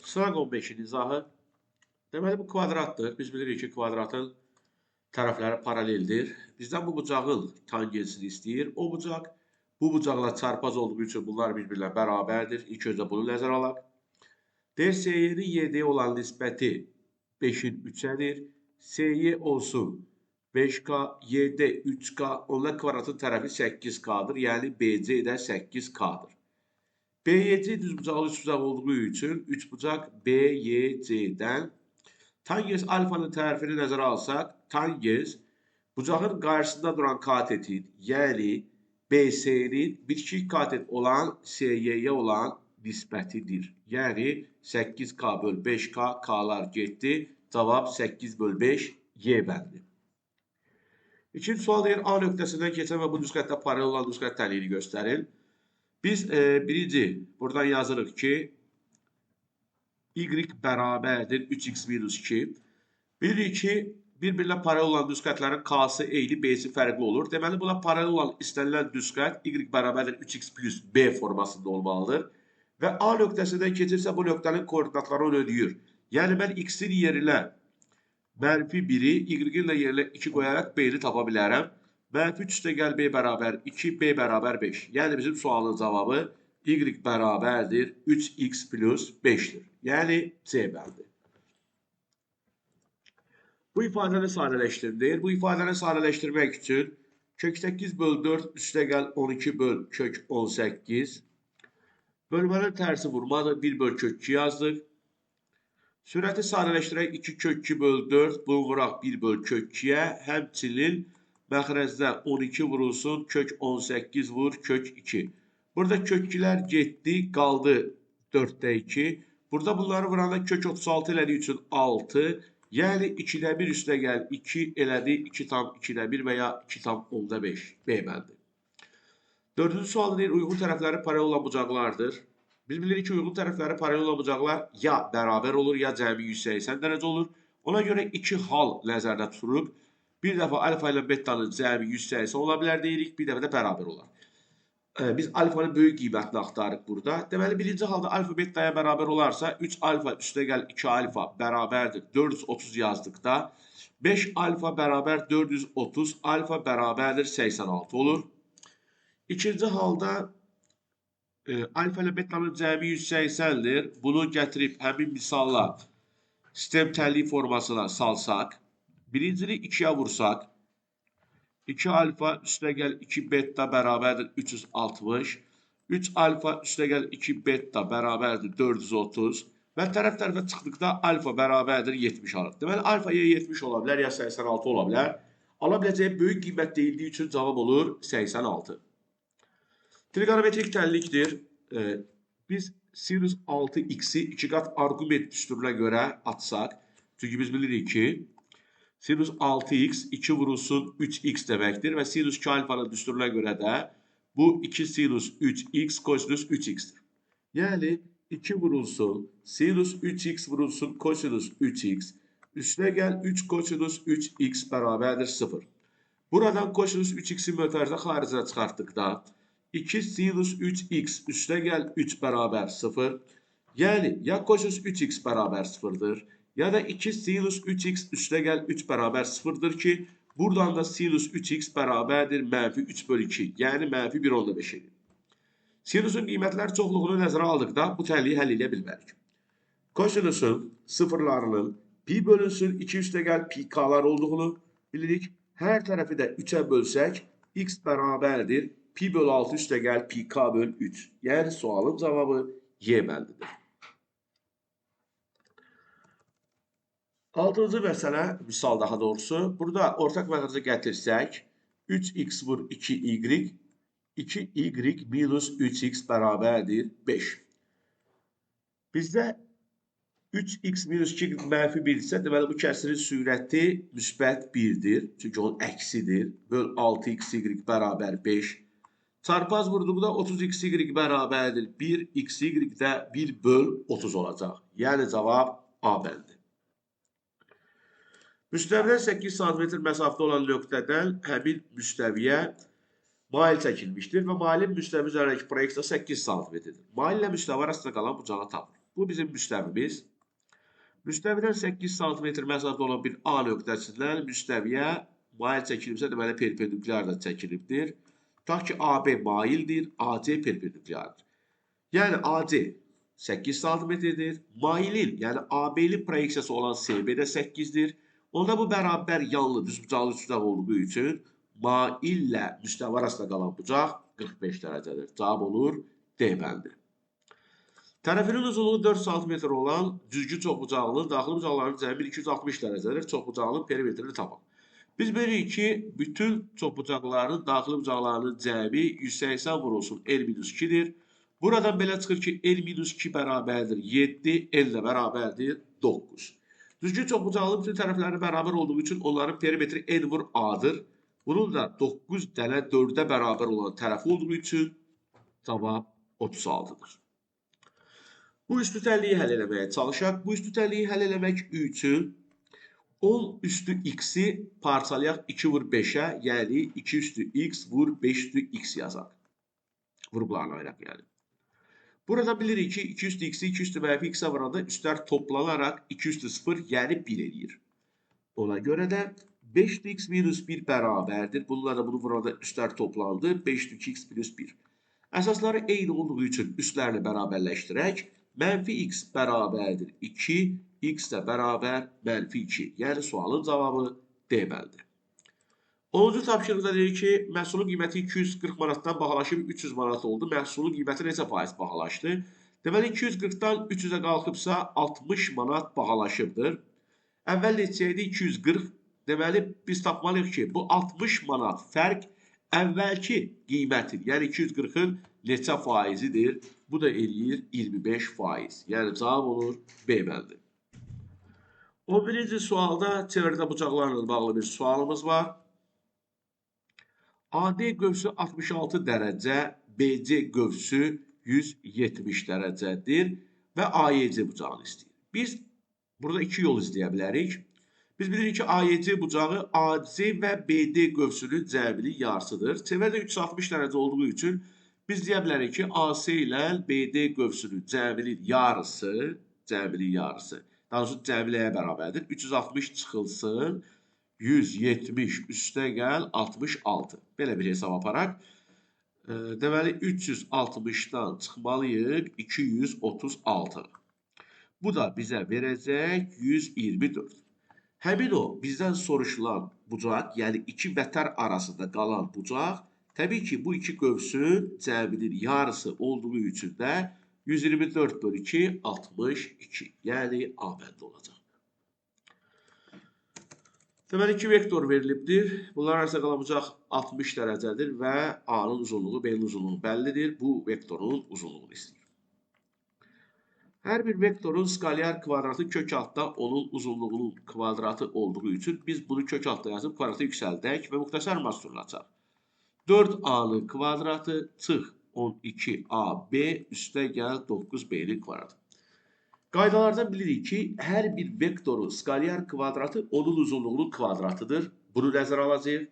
Sıraq 15-in izahı. Deməli, bu kvadratdır. Biz bilirik ki, kvadratın tərəfləri paraleldir. Bizdən bu bucağın tangensini istəyir. O bucaq bu bucaqla çarpaz olduğu üçün bunlar bir-birlə bərabərdir. İlk öncə bunu nəzərə alaq. Deyir, SY-nin YD-yə olan nisbəti 5-in 3-ədir. SY olsun 5K, YD 3K, onlar kvadratın tərəfi 8K-dır. Yəni, BC də 8K-dır. BYC düzbucaqlı üçbucaq olduğu üçün üçbucaq BYC-dən tangens alfanın tərifini nəzərə alsaq, tangens bucağın qarşısında duran katetin, yəni BC-nin bitişik katet olan SY-yə olan nisbətidir. Yəni 8K böl 5K, K'lar getdi. Cavab 8 böl 5 Y bəndi. İkinci sual deyir, A nöqtəsindən keçən və bu nüsxətdə paralel olan nüsxət tənliyini göstərin. Biz birinci buradan yazırıq ki, y bərabərdir 3x minus 2. Bilirik ki, bir-birlə paralel olan nüsxətlərin K'sı eyni, B'si fərqli olur. Deməli, buna paralel olan istənilən nüsxət y bərabərdir 3x plus B formasında olmalıdır. Və A nöqtəsindən keçirsə, bu nöqtənin koordinatları onu ödəyir. Yəni, mən x-in yerinə -1-i, y-in yerinə 2 qoyaraq B-ni tapa bilərəm. -3 B bərabər 2, B bərabər 5. Yəni, bizim sualın cavabı y bərabərdir 3x plus 5-dir. Yəni, C bəndi. Bu ifadəni sadələşdirir. Bu ifadəni sadələşdirmək üçün kök 8 böl 4 üstəgəl 12 böl kök 18. Bölmənin tərsi vurmadır. 1 böl kök 2 yazdıq. Sürəti sadələşdirək 2 kök 2 böl 4. Bunu vuraq 1 böl kök 2-yə. Həmçinin məxrəcdə 12 vurulsun, kök 18 vur, kök 2. Burada kök 2-lər getdi, qaldı 4-də 2. Burada bunları vuranda kök 36 elədiyi üçün 6. Yəni 2-də 1 üstəgəl 2 elədi, 2 tam 2-də 1 və ya 2 tam 10-da 5. B bəndi. Dördüncü sualda deyir, uyğun tərəfləri paralel olan bucaqlardır. Biz bilirik ki, uyğun tərəfləri paralel olan bucaqlar ya bərabər olur, ya cəmi 180 dərəcə olur. Ona görə iki hal nəzərdə tutulub. Bir dəfə alfa ilə betanın cəmi 180 ola bilər deyirik, bir dəfə də bərabər olar. Biz alfanın böyük qiymətini axtarıq burada. Deməli, birinci halda alfa betaya bərabər olarsa, 3 alfa üstəgəl 2 alfa bərabərdir 430 yazdıqda, 5 alfa bərabər 430, alfa bərabərdir 86 olur. İkinci halda alfa ilə betanın cəmi 180-dir. Bunu gətirib həmin misalla sistem tənliyi formasına salsaq, birincini 2-yə vursaq, 2 alfa üstəgəl 2 beta bərabərdir 360, 3 alfa üstəgəl 2 beta bərabərdir 430 və tərəf-tərəfə çıxdıqda alfa bərabərdir 70 alır. Deməli, alfa ya 70 ola bilər, ya 86 ola bilər. Ala biləcəyi böyük qiymət deyildiyi üçün cavab olur 86. Trigonometrik tənlikdir. Biz sinus 6x-i 2 qat arqument düsturuna görə açsaq, çünki biz bilirik ki, sinus 6x 2 vurulsun 3x deməkdir və sinus 2 alfanın düsturuna görə də bu 2 sinus 3x kosinus 3x'dir. Yəni 2 vurulsun sinus 3x vurulsun kosinus 3x üstünə gəl 3 kosinus 3x bərabərdir 0. Buradan kosinus 3x'in mötərizə xaricinə çıxartdıqda 2 sinus 3x üstünə gəl 3 bərabər 0. Yəni ya kosinus 3x bərabər 0'dır. Ya da 2 sinus 3x üstə gəl 3 bərabər 0'dır ki, buradan da sinus 3x bərabərdir -3 böl 2, yəni -1/5 edir. Sinusun qiymətlər çoxluğunu nəzərə aldıqda bu tənliyi həll edə bilmərik. Kosinusun sıfırlarının pi bölünsün 2 üstə gəl pi k'lar olduğunu bilirik. Hər tərəfi də 3'ə bölsək, x bərabərdir pi böl 6 üstə gəl pi k böl 3. Yəni sualın cavabı Y bəndidir. 6-cı məsələ, misal daha doğrusu, burada ortaq məxrəcə gətirsək, 3x vur 2y, 2y minus 3x bərabərdir 5. Bizdə 3x minus 2 -1 isə, deməli bu kəsirin sürəti müsbət 1-dir, çünki onun əksidir, böl 6xy bərabər 5. Çarpaz vurduqda 30xy bərabərdir 1, xy də 1 böl 30 olacaq. Yəni cavab A bəndi. Müstəvidən 8 cm məsafədə olan nöqtədən həmin müstəviyə mail çəkilmişdir və mailin müstəvi üzərindəki proyeksiya 8 cm-dir. Mail ilə müstəvi arasında qalan bucağı tapır. Bu bizim müstəvimiz. Müstəvidən 8 sm məsafədə olan bir A nöqtəsindən müstəviyə mail çəkilibsə, deməli perpendikulyar da çəkilibdir. Tutaq ki, AB maildir, AC perpendikulyardır. Yəni AC 8 sm-dir. Mailin, yəni AB-li proyeksiyası olan SB də 8-dir. Onda bu bərabər yanlı düzbucaqlı üçbucaq olduğu üçün maillə müstəvi arasında qalan bucaq 45 dərəcədir. Cavab olur D bəndi. Tərəfinin uzunluğu 4 sm olan düzgün çoxbucaqlının daxili bucaqlarının cəmi 260 dərəcədir. Çoxbucaqlının perimetrini tapın. Biz bilirik ki, bütün çoxbucaqların daxili bucaqlarının cəmi 180 vurulsun L-2-dir. Buradan belə çıxır ki, L-2 bərabərdir 7, L də bərabərdir 9. Düzgün çoxbucaqlının bütün tərəfləri bərabər olduğu üçün onların perimetri N vur A-dır. Bunun da 9 dənə 4-ə bərabər olan tərəfi olduğu üçün cavab 36-dır. Bu üstütəlliyi həll eləməyə çalışaq. Bu üstütəlliyi həll eləmək üçün 10 üstü x-i parçalayaq 2 vur 5-ə, yəni 2 üstü x vur 5 üstü x yazaq. Vurublarını ayıraq yəni. Burada bilirik ki, 2 üstü x-i 2 üstü mənfi x-ə vuranda üstlər toplanaraq 2 üstü 0, yəni 1 eləyir. Ona görə də 5 üstü x minus 1 bərabərdir. Bununla da bunu vuranda üstlər toplandı. 5 üstü 2x minus 1. Əsasları eyni olduğu üçün üstlərini bərabərləşdirək. Mənfi x bərabərdir 2, x də bərabər mənfi 2. Yəni sualın cavabı D bəndi. 10-cu tapşırıqda deyir ki, məhsulun qiyməti 240 manatdan bahalaşıb 300 manat oldu. Məhsulun qiyməti neçə faiz bahalaşdı? Deməli, 240-dan 300-ə qalxıbsa 60 manat bahalaşıbdır. Əvvəl neçəydi? 240. Deməli, biz tapmalıyıq ki, bu 60 manat fərq əvvəlki qiymətin, yəni 240-ın neçə faizidir? Bu da eləyir 25 faiz. Yəni, cavab olur B bəndi. 11-ci sualda çevrədə bucaqlarla bağlı bir sualımız var. AD qövsü 66 dərəcə, BC qövsü 170 dərəcədir və AEC bucağını istəyir. Biz burada iki yol izləyə bilərik. Biz bilirik ki, AEC bucağı AC və BD qövsünün cəminin yarısıdır. Çevrədə 360 dərəcə olduğu üçün biz deyə bilərik ki, AC ilə BD qövsünün cəminin yarısı, daha doğrusu cəmləyə bərabərdir. 360 çıxılsın, 170 üstə gəl 66. Belə bir hesab aparaq. Deməli, 360-dan çıxmalıyıq 236. Bu da bizə verəcək 124. Həmin o bizdən soruşulan bucaq, yəni iki vətər arasında qalan bucaq, təbii ki, bu iki qövsün cəminin yarısı olduğu üçün də 124 bölü 2, 62. Yəni, A bəndi olacaq. Deməli, iki vektor verilibdir. Bunlar arasında qalan bucaq 60 dərəcədir və A-nın uzunluğu, B-nin uzunluğu bəllidir. Bu vektorun uzunluğunu istəyir. Hər bir vektorun skalyar kvadratı kök altda onun uzunluğunun kvadratı olduğu üçün biz bunu kök altda yazıb kvadratı yüksəldək və müxtəsər masturunu açaq. 4A-nın kvadratı çıx 12AB üstə gəl 9B-nin kvadratı. Qaydalardan bilirik ki, hər bir vektorun skalyar kvadratı onun uzunluğunun kvadratıdır. Bunu nəzərə alacaq.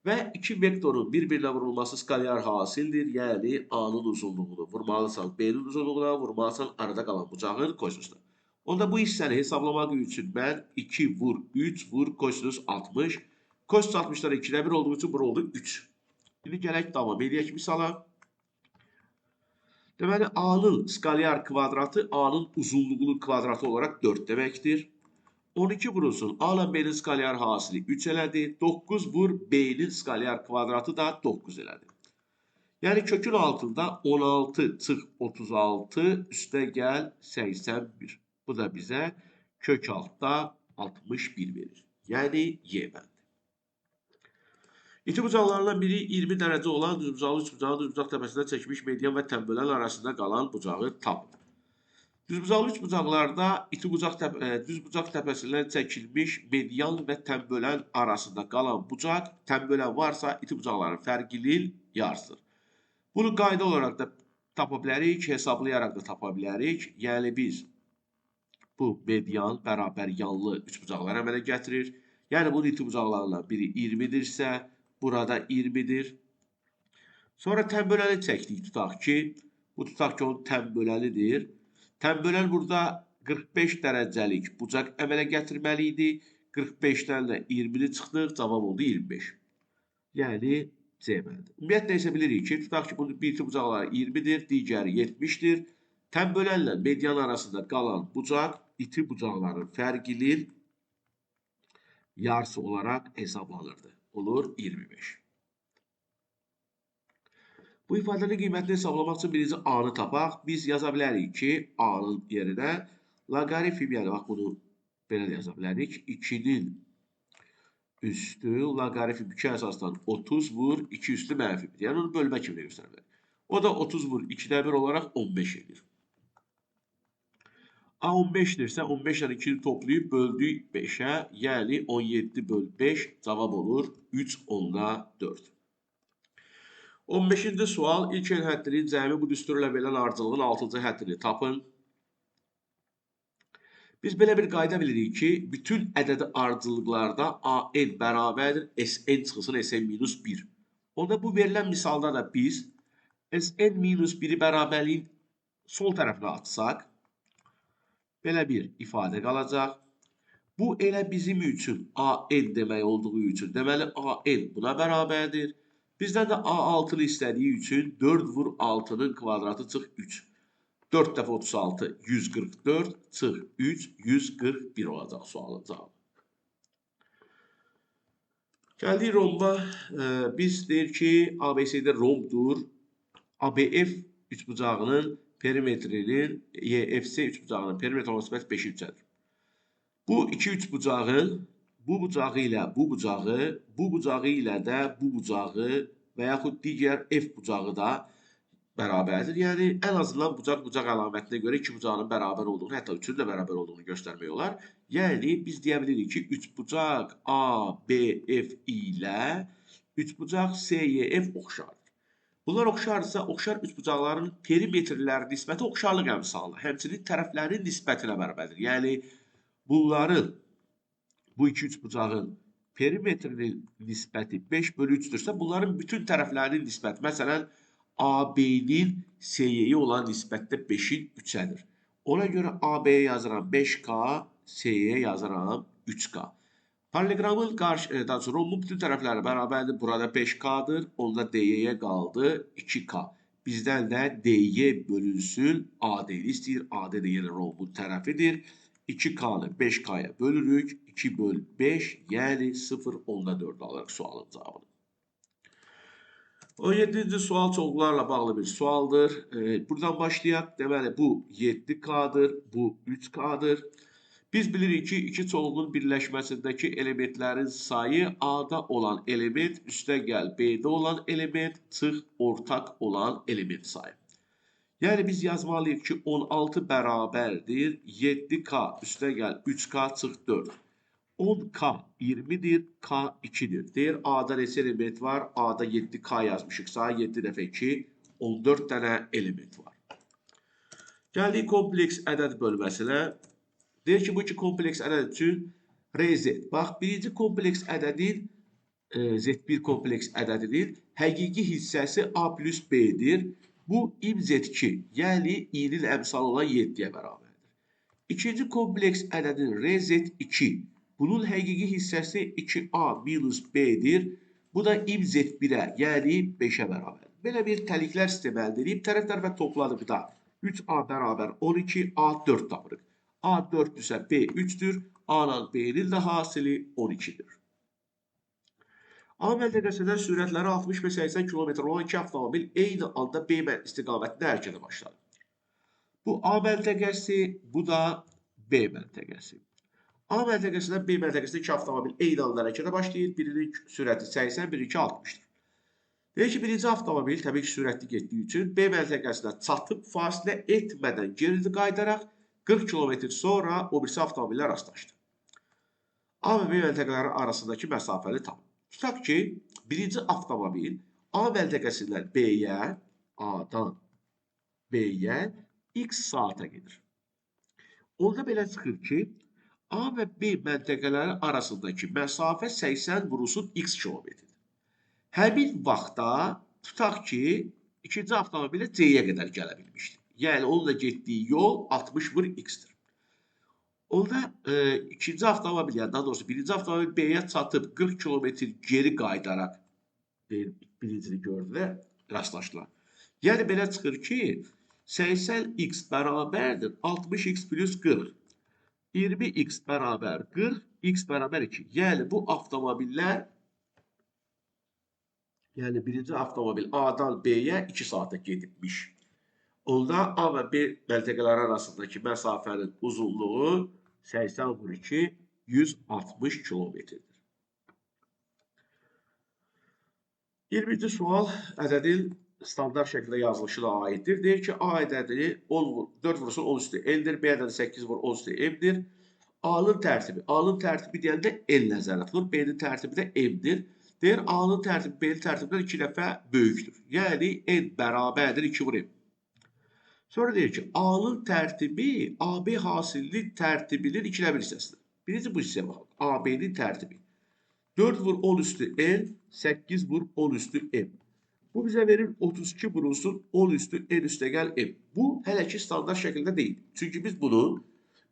Və iki vektorun bir-birinə vurulması skalyar hasildir. Yəni, A-nın uzunluğunu vurmalısan B-nin uzunluğuna, vurmalısan arada qalan bucağın kosinusuna. Onda bu hissəni hesablamaq üçün mən 2 vur 3 vur kosinus 60. Kosinus 60-dan 2-də 1 olduğu üçün bura oldu 3. Şimdi gələk davam edək misala. Deməli, A-nın skalyar kvadratı A-nın uzunluğunun kvadratı olaraq 4 deməkdir. 12 vurulsun. A ilə B-nin skalyar hasili 3 elədi. 9 vur B-nin skalyar kvadratı da 9 elədi. Yəni, kökün altında 16 çıx 36 üstə gəl 81. Bu da bizə kök altda 61 verir. Yəni, Y bəndi. İti bucaqlarından biri 20 dərəcə olan düzbucaqlı üçbucağın düzbucaq təpəsindən çəkmiş median və tənbölən arasında qalan bucağı tapın. Düzbucaqlı üçbucaqlarda düzbucaq təpəsindən çəkilmiş median və tənbölən arasında qalan bucaq, tənbölən varsa iti bucaqların fərqinin yarısıdır. Bunu qayda olaraq da tapa bilərik, hesablayaraq da tapa bilərik. Yəni biz bu median bərabər yanlı üçbucaqlar əmələ gətirir. Yəni bunun iti bucaqlarından biri 20-dirsə, burada 20-dir. Sonra tənböləni çəkdik, tutaq ki, bu tutaq ki, onun tənbölənidir. Tənbölən burada 45 dərəcəlik bucaq əmələ gətirməli idi. 45-dən də 20-ni çıxdıq, cavab oldu 25. Yəni C bəndi. Ümumiyyətlə isə bilirik ki, tutaq ki, bunun bir bucaqları 20-dir, digəri 70-dir. Tənbölənlə median arasında qalan bucaq iti bucaqların fərqinin yarısı olaraq hesablanırdı. Olur 25. Bu ifadənin qiymətini hesablamaq üçün birinci A-nı tapaq. Biz yaza bilərik ki, A-nın yerinə loqaritm, yəni bax bunu belə də yaza bilərik. 2-nin üstü loqaritm 2 əsasdan 30 vur 2 üstü mənfi 1. Yəni onu bölmə kimi göstərilir. O da 30 vur 2-də 1 olaraq 15 edir. A 15-dirsə 15-dən 2-ni toplayıb böldük 5-ə, yəni 17 böl 5 cavab olur 3/4. 15-ci sual, ilk el həddinin cəmi bu düsturla verilən ardıcıllığın 6-cı həddini tapın. Biz belə bir qayda bilirik ki, bütün ədədi ardıcıllıqlarda AN bərabərdir SN çıxılsın SN-1. Onda bu verilən misalda da biz SN-1-i bərabərliyin sol tərəfinə atsaq, belə bir ifadə qalacaq. Bu elə bizim üçün AN demək olduğu üçün, deməli AN buna bərabərdir. Bizdən də A6-nı istədiyi üçün 4 vur 6-nın kvadratı çıx 3. 4 dəfə 36, 144, çıx 3, 141 olacaq sualın cavabı. Gəldik romba. Biz deyir ki, ABC'de romdur. ABF üçbucağının perimetrinin YFC üçbucağının perimetr olması 5 üçədir. Bu iki üçbucağın bu bucağı ilə bu bucağı, bu bucağı ilə də bu bucağı və yaxud digər F bucağı da bərabərdir. Yəni, ən azından bucaq-bucaq əlamətinə görə iki bucağının bərabər olduğunu, hətta üçün də bərabər olduğunu göstərmək olar. Yəni, biz deyə bilirik ki, üçbucaq ABF ilə üçbucaq CYF oxşardır. Bunlar oxşarsa, oxşar üçbucaqların perimetrləri nisbəti oxşarlıq əmsalı, həmçinin tərəflərin nisbətinə bərabərdir. Yəni, bunların, bu iki üçbucağın perimetrinin nisbəti 5/3-dürsə, bunların bütün tərəflərinin nisbəti, məsələn, AB-nin CY-yə olan nisbətdə 5-in 3-ədir. Ona görə AB-yə yazıram 5K, CY-yə yazıram 3K. Paralelogramın rombun bütün tərəfləri bərabərdir. Burada 5K-dır, onda DY-yə qaldı 2K. Bizdən də DY bölünsün AD-ni istəyir. AD də yenə rombun tərəfidir. 2K-nı 5K-ya bölürük. 2 böl 5, yəni 0/4 alırıq sualın cavabını. 17-ci sual çoxlularla bağlı bir sualdır. Buradan başlayaq. Deməli, bu 7K-dır, bu 3K-dır. Biz bilirik ki, iki çoxluğun birləşməsindəki elementlərin sayı A-da olan element, üstəgəl B-də olan element, çıx ortaq olan element sayı. Yəni, biz yazmalıyıq ki, 16 bərabərdir, 7K üstəgəl 3K çıx 4. 10K 20-dir, K 2-dir. Deyir, A-da neçə element var? A-da 7K yazmışıqsa, 7 dəfə 2, 14 dənə element var. Gəldik kompleks ədəd bölməsinə. Deyir ki, bu iki kompleks ədəd üçün RZ. Bax, birinci kompleks ədədin, Z1 kompleks ədədinin həqiqi hissəsi A plus B-dir. Bu İZ2, yəni i-nin əmsalı olan 7-yə bərabərdir. İkinci kompleks ədədin RZ2, bunun həqiqi hissəsi 2A minus B-dir. Bu da İZ1-ə, yəni 5-ə bərabərdir. Belə bir təliklər sistemi əldə edib, tərəf-tərəfə topladıqda 3A bərabər 12, A 4 tapırıq. A 4-dürsə B 3-dür, A-la B-nin də hasili 12-dir. A məntəqəsindən sürətləri 60 və 80 km olan iki avtomobil eyni anda B istiqamətində hərəkətə başladı. Bu A məntəqəsi, bu da B məntəqəsi. A məntəqəsindən B məntəqəsində iki avtomobil eyni anda hərəkətə başlayır. Birinin sürəti 80, birinki 60-dır. Deyək ki, birinci avtomobil təbii ki, sürətli getdiyi üçün B məntəqəsinə çatıb fasilə etmədən geri qayıdaraq 40 km sonra o birisi avtomobillə rastlaşdı. A və B məntəqələri arasındakı məsafəni tapın. Tutaq ki, birinci avtomobil A məntəqəsindən B-yə, A-dan B-yə x saata gedir. Onda belə çıxır ki, A və B məntəqələri arasındakı məsafə 80 vurusun x kilometridir. Həmin vaxtda tutaq ki, ikinci avtomobilə C-yə qədər gələ bilmişdir. Yəni onunla getdiyi yol 60 vur x-dir. Onda ikinci avtomobil, yəni daha doğrusu birinci avtomobil B-yə çatıb 40 kilometr geri qayıdaraq birincini gördülər, rastlaşdılar. Yəni belə çıxır ki, 80x bərabərdir 60x plus 40. 20x bərabər 40, x bərabər 2. Yəni bu avtomobillər, yəni birinci avtomobil A-dan B-yə 2 saata gedibmiş. Onda A və B məntəqələri arasındakı məsafənin uzunluğu 80 vur 2, 160 kilometrdir. 20-ci sual ədədin standart şəkildə yazılışına aiddir. Deyir ki, A ədədi 4 vurulsun 10 üstü N-dir, B ədədi 8 vur 10 üstü M-dir. A-nın tərtibi. A-nın tərtibi deyəndə N nəzərdə tutulur, B-nin tərtibi də M-dir. Deyir, A-nın tərtibi B-nin tərtibindən 2 dəfə böyükdür. Yəni, N bərabərdir 2 vur M. Sonra deyir ki, A-nın tərtibi AB hasilinin tərtibinin 2-də 1 hissəsidir. Birinci bu hissəyə baxın. AB-nin tərtibi. 4 vur 10 üstü N, 8 vur 10 üstü M. Bu bizə verir 32 vurulsun 10 üstü N üstə gəl M. Bu hələ ki standart şəkildə deyil. Çünki biz bunu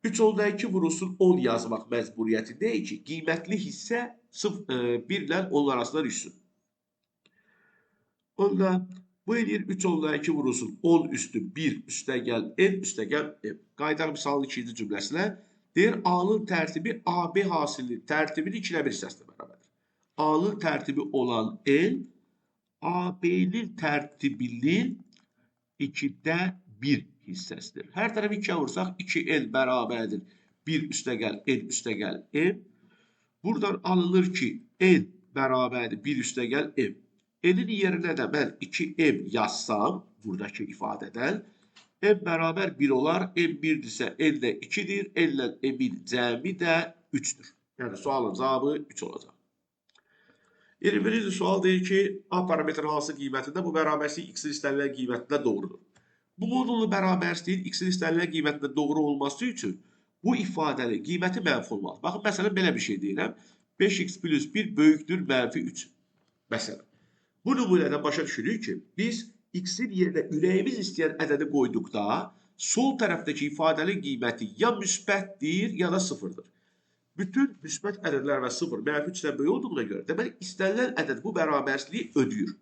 3 onda 2 vurulsun 10 yazmaq məcburiyyətindəyik ki, qiymətli hissə 1 ilə 10 arasında düşsün. Onda bu eləyir 3 onda 2 vurulsun 10 üstü 1 üstə gəl N üstə gəl M. Qaydar misalın ikinci cümləsinə deyir A-nın tərtibi AB hasilinin tərtibinin 2-də 1 hissəsində bərabərdir. A-nın tərtibi olan N, AB-nin tərtibinin 2-də 1 hissəsidir. Hər tərəfi 2-yə vursaq 2N bərabərdir. 1 üstə gəl, N üstə gəl, M. Buradan alınır ki, N bərabərdir. 1 üstə gəl, M. N-in yerinə də mən 2M yazsam, buradakı ifadədən, M bərabər 1 olar. M 1-dirsə, N də 2-dir. N ilə M-in cəmi də 3-dür. Yəni, sualın cavabı 3 olacaq. 21-ci sual deyir ki, A parametrin hansı qiymətində bu bərabərsizlik x-in istənilən qiymətində doğrudur. Bu modullu bərabərsizliyin x-in istənilən qiymətində doğru olması üçün bu ifadənin qiyməti mənfi olmalı. Baxın, məsələn, belə bir şey deyirəm. 5x plus 1 böyükdür mənfi 3. Məsələn, bu nümunədən başa düşürük ki, biz x-in yerinə ürəyimiz istəyən ədədi qoyduqda, sol tərəfdəki ifadənin qiyməti ya müsbətdir, ya da sıfırdır. Bütün müsbət ədədlər və 0 mənfi 3-dən böyük olduğuna görə, deməli, istənilən ədəd bu bərabərsizliyi ödəyir.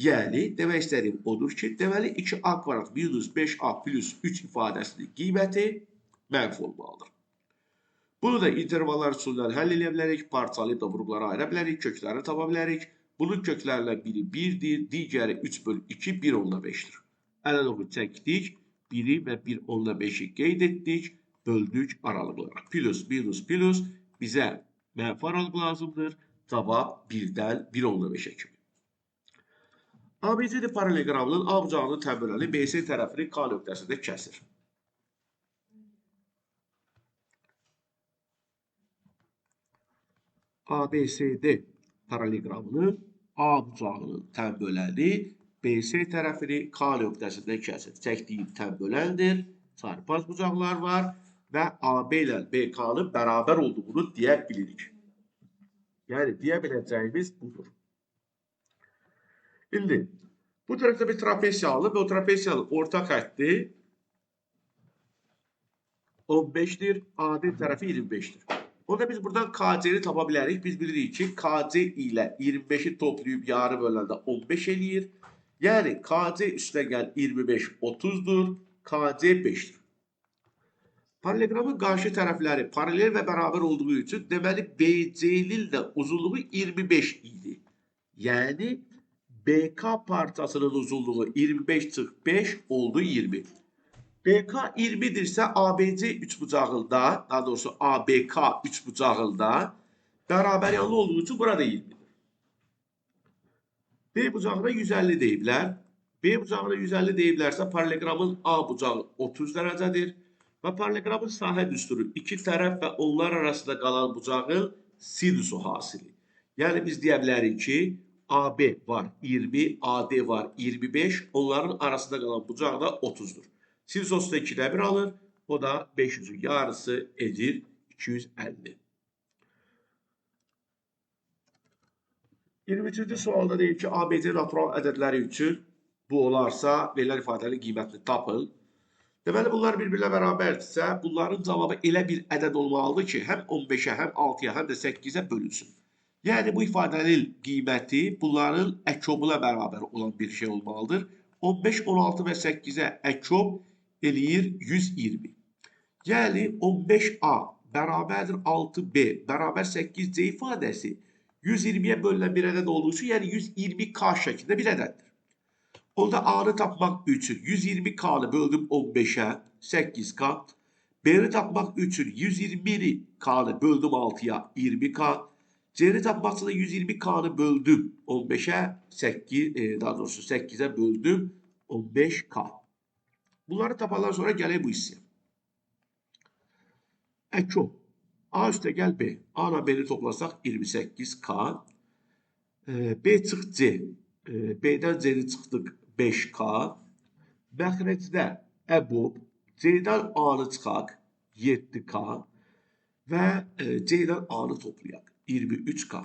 Yəni, demək istədiyim odur ki, deməli, 2a kvadrat minus 5a plus 3 ifadəsinin qiyməti mənfi olmalıdır. Bunu da intervallar üsulundan həll edə bilərik, parçalayıb da vurğulara ayıra bilərik, köklərini tapa bilərik. Bunun köklərindən biri 1-dir, digəri 3/2, 1/5-dir. Ələlığını çəkdik, 1-i və 1/5-i qeyd etdik. Böldük aralıqlara. Plus, minus, plus bizə mənfi aralıq lazımdır. Cavab 1-dən 1/5-ə kimi. ABC paraleqramının A bucağının təmbəli BC tərəfinin K nöqtəsində kəsir. ABCD paraleqramının A bucağının təmbəli BC tərəfini K nöqtəsində kəsir. Çəkdiyim təmböləndir. Çarpaz bucaqlar var. Və AB ilə BK-nın bərabər olduğunu deyə bilirik. Yəni, deyə biləcəyimiz budur. İndi, bu tərəfdə bir trapesiya alınıb və o trapesiyanın orta xətti 15-dir, AD tərəfi 25-dir. Onda biz buradan KC-ni tapa bilərik. Biz bilirik ki, KC ilə 25-i toplayıb yarı böləndə 15 eləyir. Yəni, KC üstə gəl 25 30-dur, KC 5-dir. Paraleqramın qarşı tərəfləri paralel və bərabər olduğu üçün deməli BC-nin də uzunluğu 25 idi. Yəni BK parçasının uzunluğu 25/5 oldu 20. BK 20-dirsə ABC üçbucağında, daha doğrusu ABK üçbucağında bərabər yanlı olduğu üçün burada 20-dir. B bucağına 150 deyiblər. B bucağına 150 deyiblərsə paraleqramın A bucağı 30 dərəcədir. Və paraleqramın sahə düsturu 2 tərəf və onlar arasında qalan bucağın sinusu hasili. Yəni biz deyə bilərik ki, AB var 20, AD var 25, onların arasında qalan bucaq da 30-dur. Sinus 30'da 2'də 1 alır, o da 500'ün yarısı edir 250. 23-cü sualda deyir ki, ABC natural ədədləri üçün bu olarsa verilən ifadənin qiymətini tapın. Deməli, bunlar bir-birinə bərabərdirsə, bunların cavabı elə bir ədəd olmalıdır ki, həm 15-ə, həm 6-ya, həm də 8-ə bölünsün. Yəni, bu ifadənin qiyməti bunların əkobu ilə bərabər olan bir şey olmalıdır. 15, 16 və 8-ə əkob eləyir 120. Yəni, 15A bərabərdir 6B bərabər 8C ifadəsi 120-yə bölünən bir ədəd olduğu üçün, yəni 120K şəklində bir ədəddir. Onda A'nı tapmaq üçün 120K'nı böldüm 15'ə 8K. B'ni tapmaq üçün 120K'nı böldüm 6'ya 20K. C'ni tapmaq üçün 120K'nı böldüm 15'ə 8, daha doğrusu 8'ə böldüm 15K. Bunları tapandan sonra gələk bu hissəyə. Əkob. A üstə gəl B. A ilə B'ni toplasaq 28K. B çıx C. B'dən C'ni çıxdıq 5K. Məxrəcdə əbob. C'dən A'nı çıxaq 7K. Və C'dən A'nı toplayaq 23K.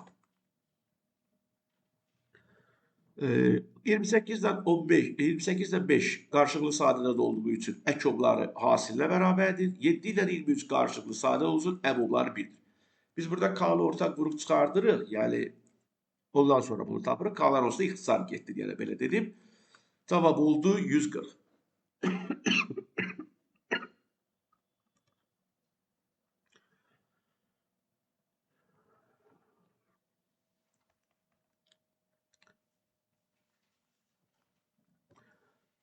28'dən 15, 28'dən 5 qarşılıqlı sadədə olduğu üçün əkobları hasilə bərabərdir. 7 ilə 23 qarşılıqlı sadə olsun, əbobları 1'dir. Biz burada K'lı ortaq vuruq çıxardırıq. Yəni, ondan sonra bunu tapırıq. K'lar olsa ixtisar getdi, yəni belə dedim. Cavab oldu 140.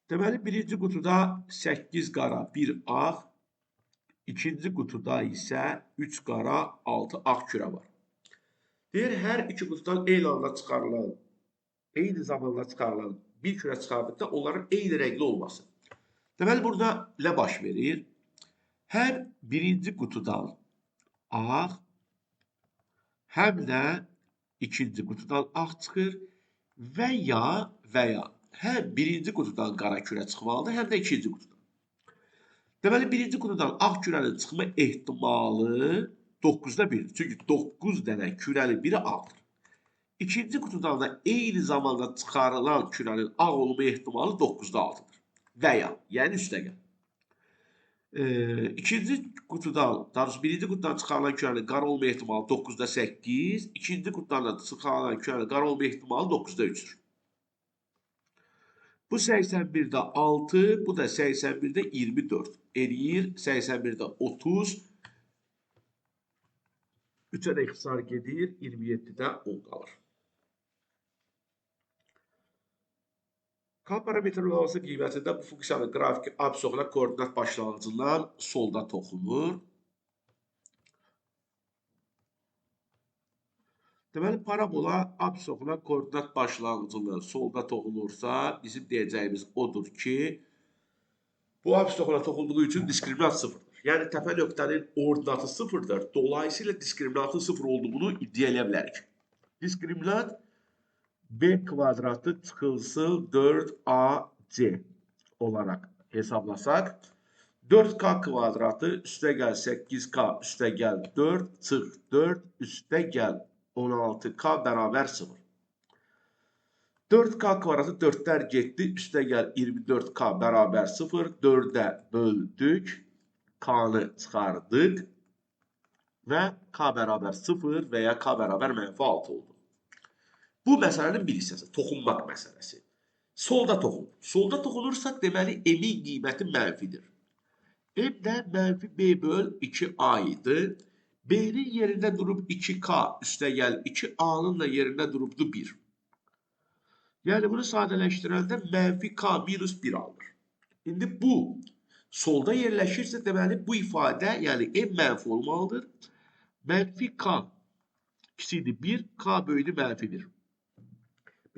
Deməli, birinci qutuda 8 qara, 1 ağ, ikinci qutuda isə 3 qara, 6 ağ kürə var. Deyir, hər iki qutudan eyni anda çıxarılan, eyni zamanda çıxarılan bir kürə çıxardıqda onların eyni rəngli olması. Deməli, burada nə baş verir? Hər birinci qutudan ağ, həm də ikinci qutudan ağ çıxır və ya həm birinci qutudan qara kürə çıxmalıdır, həm də ikinci qutudan. Deməli, birinci qutudan ağ kürənin çıxma ehtimalı 9'da 1'dir. Çünki 9 dənə kürənin biri ağdır. İkinci qutudan da eyni zamanda çıxarılan kürənin ağ olma ehtimalı 9'da 6'dır. Və ya, yəni üstəgəl. İkinci qutudan, daha doğrusu birinci qutudan çıxarılan kürənin qara olma ehtimalı 9'da 8, ikinci qutudan da çıxarılan kürənin qara olma ehtimalı 9'da 3'dür. Bu 81'də 6, bu da 81'də 24. Eləyir 81'də 30. 3'ə də ixtisar gedir, 27'də 10 qalır. K parametrinin olması qiymətində bu funksiyanın qrafiki absoxuna koordinat başlanğıcından solda toxunur. Deməli, parabola absoxuna koordinat başlanğıcından solda toxunursa, bizim deyəcəyimiz odur ki, bu absoxuna toxunduğu üçün diskriminant sıfırdır. Yəni, təpə nöqtənin ordinatı sıfırdır. Dolayısıyla diskriminantın sıfır olduğunu iddia eləyə bilərik. Diskriminant B kvadratı çıxılsın 4AC olarak hesablasaq, 4K kvadratı üstə gəl 8K üstə gəl 4 çıx 4 üstə gəl 16K bərabər 0. 4K kvadratı 4'lər getdi, üstə gəl 24K bərabər 0, 4'ə böldük, K'nı çıxardıq və K bərabər 0 və ya K bərabər -6 oldu. Bu məsələnin bir hissəsi, toxunmaq məsələsi. Solda toxunur. Solda toxunursaq, deməli, M-in qiyməti mənfidir. M də mənfi B böl 2A idi. B-nin yerində durub 2K üstə gəl 2A-nın da yerində durubdu 1. Yəni, bunu sadələşdirəndə mənfi K minus 1 alır. İndi bu solda yerləşirsə, deməli, bu ifadə, yəni M mənfi olmalıdır. Mənfi K kiçikdir 1, K böyüdür mənfi 1.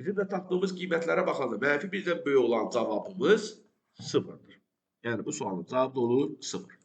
Bizim də tapdığımız qiymətlərə baxanda mənfi 1-dən böyük olan cavabımız 0'dır. Yəni bu sualın cavabı da olur 0.